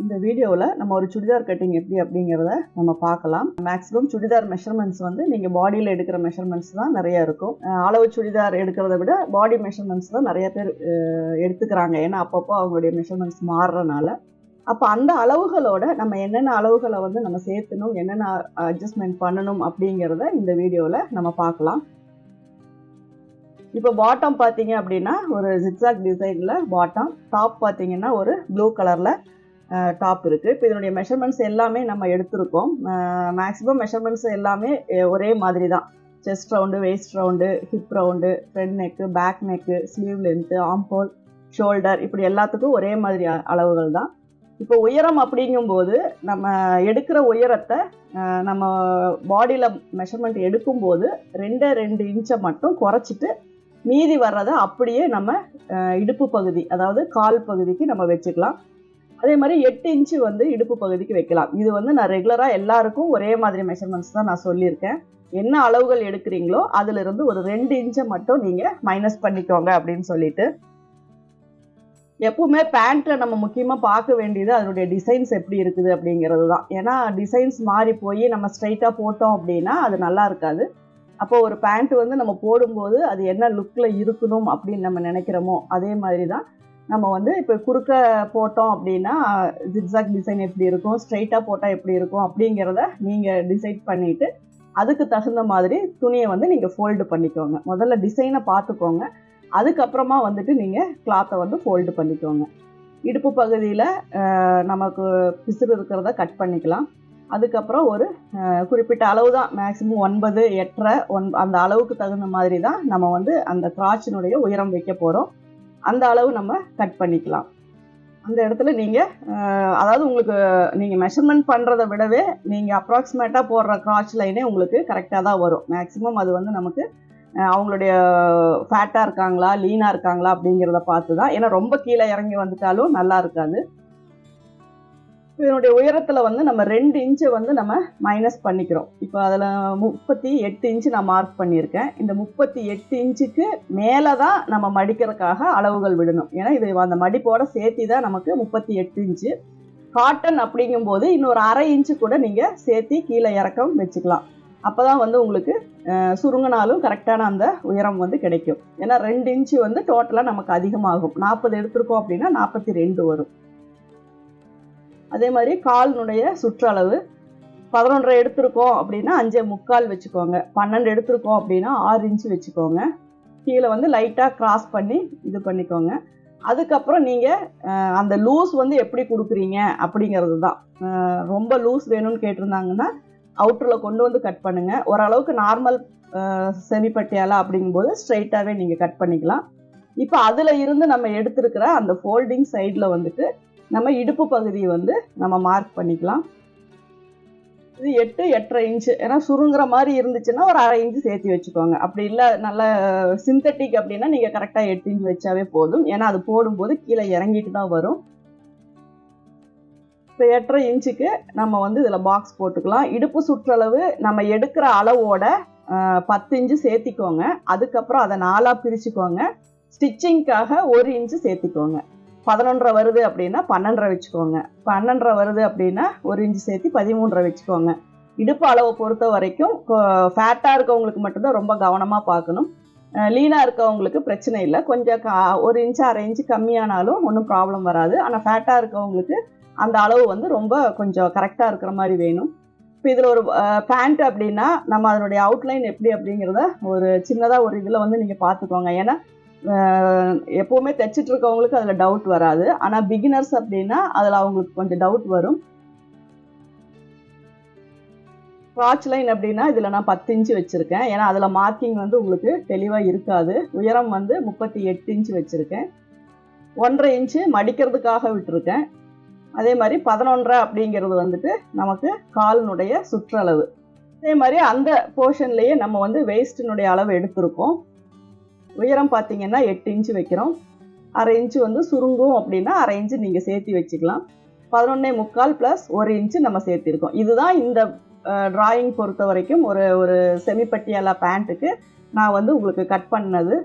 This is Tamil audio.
இந்த வீடியோவில் நம்ம ஒரு சுடிதார் கட்டிங் எப்படி அப்படிங்கிறத நம்ம பார்க்கலாம். மேக்ஸிமம் சுடிதார் மெஷர்மெண்ட்ஸ் வந்து நீங்கள் பாடியில் எடுக்கிற மெஷர்மெண்ட்ஸ் தான் நிறைய இருக்கும். அளவு சுடிதார் எடுக்கிறத விட பாடி மெஷர்மெண்ட்ஸ் தான் நிறைய பேர் எடுத்துக்கிறாங்க. ஏன்னா அப்பப்போ அவங்களுடைய மெஷர்மெண்ட்ஸ் மாறுறனால. அப்போ அந்த அளவுகளோட நம்ம என்னென்ன அளவுகளை வந்து நம்ம சேர்த்தணும், என்னென்ன அட்ஜஸ்ட்மெண்ட் பண்ணணும் அப்படிங்கிறத இந்த வீடியோவில் நம்ம பார்க்கலாம். இப்போ பாட்டம் பார்த்தீங்க அப்படின்னா ஒரு ஜிக்ஸாக் டிசைனில் பாட்டம், டாப் பார்த்தீங்கன்னா ஒரு ப்ளூ கலரில் டாப் இருக்குது. இப்போ இதனுடைய மெஷர்மெண்ட்ஸ் எல்லாமே நம்ம எடுத்திருக்கோம். மேக்ஸிமம் மெஷர்மெண்ட்ஸ் எல்லாமே ஒரே மாதிரி தான். Chest round, waist round, hip round, front neck, back neck, sleeve length, ஆம்போல், ஷோல்டர், இப்படி எல்லாத்துக்கும் ஒரே மாதிரி அளவுகள் தான். இப்போ உயரம் அப்படிங்கும்போது நம்ம எடுக்கிற உயரத்தை நம்ம பாடியில் மெஷர்மெண்ட் எடுக்கும்போது 2 இன்ச்சை மட்டும் குறைச்சிட்டு மீதி வர்றதை அப்படியே நம்ம இடுப்பு பகுதி, அதாவது கால் பகுதிக்கு நம்ம வச்சுக்கலாம். அதே மாதிரி 8 இன்ச்சு வந்து இடுப்பு பகுதிக்கு வைக்கலாம். இது வந்து நான் ரெகுலராக எல்லாருக்கும் ஒரே மாதிரி மெஷர்மெண்ட்ஸ் தான் நான் சொல்லியிருக்கேன். என்ன அளவுகள் எடுக்கிறீங்களோ அதிலிருந்து ஒரு 2 இன்ச்சை மட்டும் நீங்கள் மைனஸ் பண்ணிக்கோங்க அப்படின்னு சொல்லிட்டு. எப்பவுமே பேண்ட்டை நம்ம முக்கியமாக பார்க்க வேண்டியது அதனுடைய டிசைன்ஸ் எப்படி இருக்குது அப்படிங்கிறது தான். ஏன்னா டிசைன்ஸ் மாறி போய் நம்ம ஸ்ட்ரைட்டாக போட்டோம் அப்படின்னா அது நல்லா இருக்காது. அப்போ ஒரு பேண்ட் வந்து நம்ம போடும்போது அது என்ன லுக்கில் இருக்கணும் அப்படின்னு நம்ம நினைக்கிறோமோ அதே மாதிரி தான் நம்ம வந்து இப்போ குறுக்க போட்டோம் அப்படின்னா ஜிக்ஸாக் டிசைன் எப்படி இருக்கும், ஸ்ட்ரைட்டாக போட்டால் எப்படி இருக்கும் அப்படிங்கிறத நீங்கள் டிசைட் பண்ணிவிட்டு அதுக்கு தகுந்த மாதிரி துணியை வந்து நீங்கள் ஃபோல்டு பண்ணிக்கோங்க. முதல்ல டிசைனை பார்த்துக்கோங்க, அதுக்கப்புறமா வந்துட்டு நீங்கள் கிளாத்தை வந்து ஃபோல்டு பண்ணிக்கோங்க. இடுப்பு பகுதியில் நமக்கு பிசுறு இருக்கிறத கட் பண்ணிக்கலாம். அதுக்கப்புறம் ஒரு குறிப்பிட்ட அளவு தான், மேக்ஸிமம் 9, 8.5 அந்த அளவுக்கு தகுந்த மாதிரி தான் நம்ம வந்து அந்த கிராச்சினுடைய உயரம் வைக்க போகிறோம். அந்த அளவு நம்ம கட் பண்ணிக்கலாம். அந்த இடத்துல நீங்கள் அதாவது உங்களுக்கு நீங்கள் மெஷர்மெண்ட் பண்ணுறதை விடவே நீங்கள் அப்ராக்சிமேட்டாக போடுற கிராச் லைனே உங்களுக்கு கரெக்டாக தான் வரும். மேக்ஸிமம் அது வந்து நமக்கு அவங்களுடைய ஃபேட்டாக இருக்காங்களா லீனாக இருக்காங்களா அப்படிங்கிறத பார்த்து தான். ஏன்னா ரொம்ப கீழே இறங்கி வந்துட்டாலும் நல்லா இருக்காது. இதனுடைய உயரத்தில் வந்து நம்ம 2 இன்ச்சை வந்து நம்ம மைனஸ் பண்ணிக்கிறோம். இப்போ அதில் 38 இன்ச்சு நான் மார்க் பண்ணியிருக்கேன். இந்த 38 இன்ச்சுக்கு மேலே தான் நம்ம மடிக்கிறதுக்காக அளவுகள் விடணும். ஏன்னா இது அந்த மடிப்போட சேர்த்தி தான் நமக்கு 38 இன்ச்சு. காட்டன் அப்படிங்கும்போது இன்னொரு 1/2 இன்ச்சு கூட நீங்கள் சேர்த்தி கீழே இறக்கம் வச்சுக்கலாம். அப்போ தான் வந்து உங்களுக்கு சுருங்கினாலும் கரெக்டான அந்த உயரம் வந்து கிடைக்கும். ஏன்னா 2 இன்ச்சு வந்து டோட்டலாக நமக்கு அதிகமாகும். 40 எடுத்திருக்கோம் அப்படின்னா 42 வரும். அதே மாதிரி காலினுடைய சுற்றளவு 11 எடுத்திருக்கோம் அப்படின்னா 5.25 வச்சுக்கோங்க. 12 எடுத்திருக்கோம் அப்படின்னா 6 இன்ச்சு வச்சுக்கோங்க. கீழே வந்து லைட்டாக கிராஸ் பண்ணி இது பண்ணிக்கோங்க. அதுக்கப்புறம் நீங்கள் அந்த லூஸ் வந்து எப்படி கொடுக்குறீங்க அப்படிங்கிறது தான். ரொம்ப லூஸ் வேணும்னு கேட்டிருந்தாங்கன்னா அவுட்டரில் கொண்டு வந்து கட் பண்ணுங்கள். ஓரளவுக்கு நார்மல் செமிப்பட்டியாலா அப்படிங்கும்போது ஸ்ட்ரைட்டாகவே நீங்கள் கட் பண்ணிக்கலாம். இப்போ அதில் இருந்து நம்ம எடுத்துருக்கிற அந்த ஃபோல்டிங் சைடில் வந்துட்டு நம்ம இடுப்பு பகுதியை வந்து நம்ம மார்க் பண்ணிக்கலாம். இது 8.5 இன்ச்சு. ஏன்னா சுருங்குற மாதிரி இருந்துச்சுன்னா ஒரு 1/2 இன்ச்சு சேர்த்து வச்சுக்கோங்க. அப்படி இல்லை நல்ல சிந்தட்டிக் அப்படின்னா நீங்கள் கரெக்டாக 8 இன்ச்சு வச்சாவே போதும். ஏன்னா அது போடும்போது கீழே இறங்கிட்டு தான் வரும். இப்போ 8.5 இன்ச்சுக்கு நம்ம வந்து இதில் பாக்ஸ் போட்டுக்கலாம். இடுப்பு சுற்றளவு நம்ம எடுக்கிற அளவோட 10 இன்ச்சு சேர்த்திக்கோங்க. அதுக்கப்புறம் அதை 4ஆக பிரிச்சுக்கோங்க. ஸ்டிச்சிங்க்காக 1 இன்ச்சு சேர்த்திக்கோங்க. 11 வருது அப்படின்னா 12 வச்சுக்கோங்க. 12 வருது அப்படின்னா 1 இன்ச்சு சேர்த்து 13 வச்சுக்கோங்க. இடுப்பு அளவை பொறுத்த வரைக்கும் ஃபேட்டாக இருக்கவங்களுக்கு மட்டும்தான் ரொம்ப கவனமாக பார்க்கணும். லீனாக இருக்கவங்களுக்கு பிரச்சனை இல்லை. கொஞ்சம் 1 இன்ச்சு 1/2 இன்ச்சு கம்மியானாலும் ஒன்றும் ப்ராப்ளம் வராது. ஆனால் ஃபேட்டாக இருக்கவங்களுக்கு அந்த அளவு வந்து ரொம்ப கொஞ்சம் கரெக்டாக இருக்கிற மாதிரி வேணும். இப்போ இதில் ஒரு பேண்ட் அப்படின்னா நம்ம அதனுடைய அவுட்லைன் எப்படி அப்படிங்கிறத ஒரு சின்னதாக ஒரு இதில் வந்து நீங்கள் பார்த்துக்கோங்க. ஏன்னா எப்போவுமே தைச்சிட்டு இருக்கவங்களுக்கு அதில் டவுட் வராது. ஆனால் பிகினர்ஸ் அப்படின்னா அதில் அவங்களுக்கு கொஞ்சம் டவுட் வரும். கிராச் லைன் அப்படின்னா இதில் நான் 10 இன்ச்சு வச்சுருக்கேன். ஏன்னா அதில் மார்க்கிங் வந்து உங்களுக்கு தெளிவாக இருக்காது. உயரம் வந்து 38 இன்ச்சு வச்சுருக்கேன். 1/2 இன்ச்சு மடிக்கிறதுக்காக விட்டுருக்கேன். அதே மாதிரி 11 அப்படிங்கிறது வந்துட்டு நமக்கு காலினுடைய சுற்றளவு. அதே மாதிரி அந்த போர்ஷன்லேயே நம்ம வந்து வெயிஸ்டினுடைய அளவு எடுத்திருக்கோம். உயரம் பார்த்தீங்கன்னா 8 இன்ச்சு வைக்கிறோம். 1/2 இன்ச்சு வந்து சுருங்கும் அப்படின்னா 1/2 இன்ச்சு நீங்கள் சேர்த்து வச்சுக்கலாம். 11.25 ப்ளஸ் 1 இன்ச்சு நம்ம சேர்த்திருக்கோம். இதுதான் இந்த டிராயிங் பொறுத்த வரைக்கும் ஒரு செமிப்பட்டியாலா பேண்ட்டுக்கு நான் வந்து உங்களுக்கு கட் பண்ணது.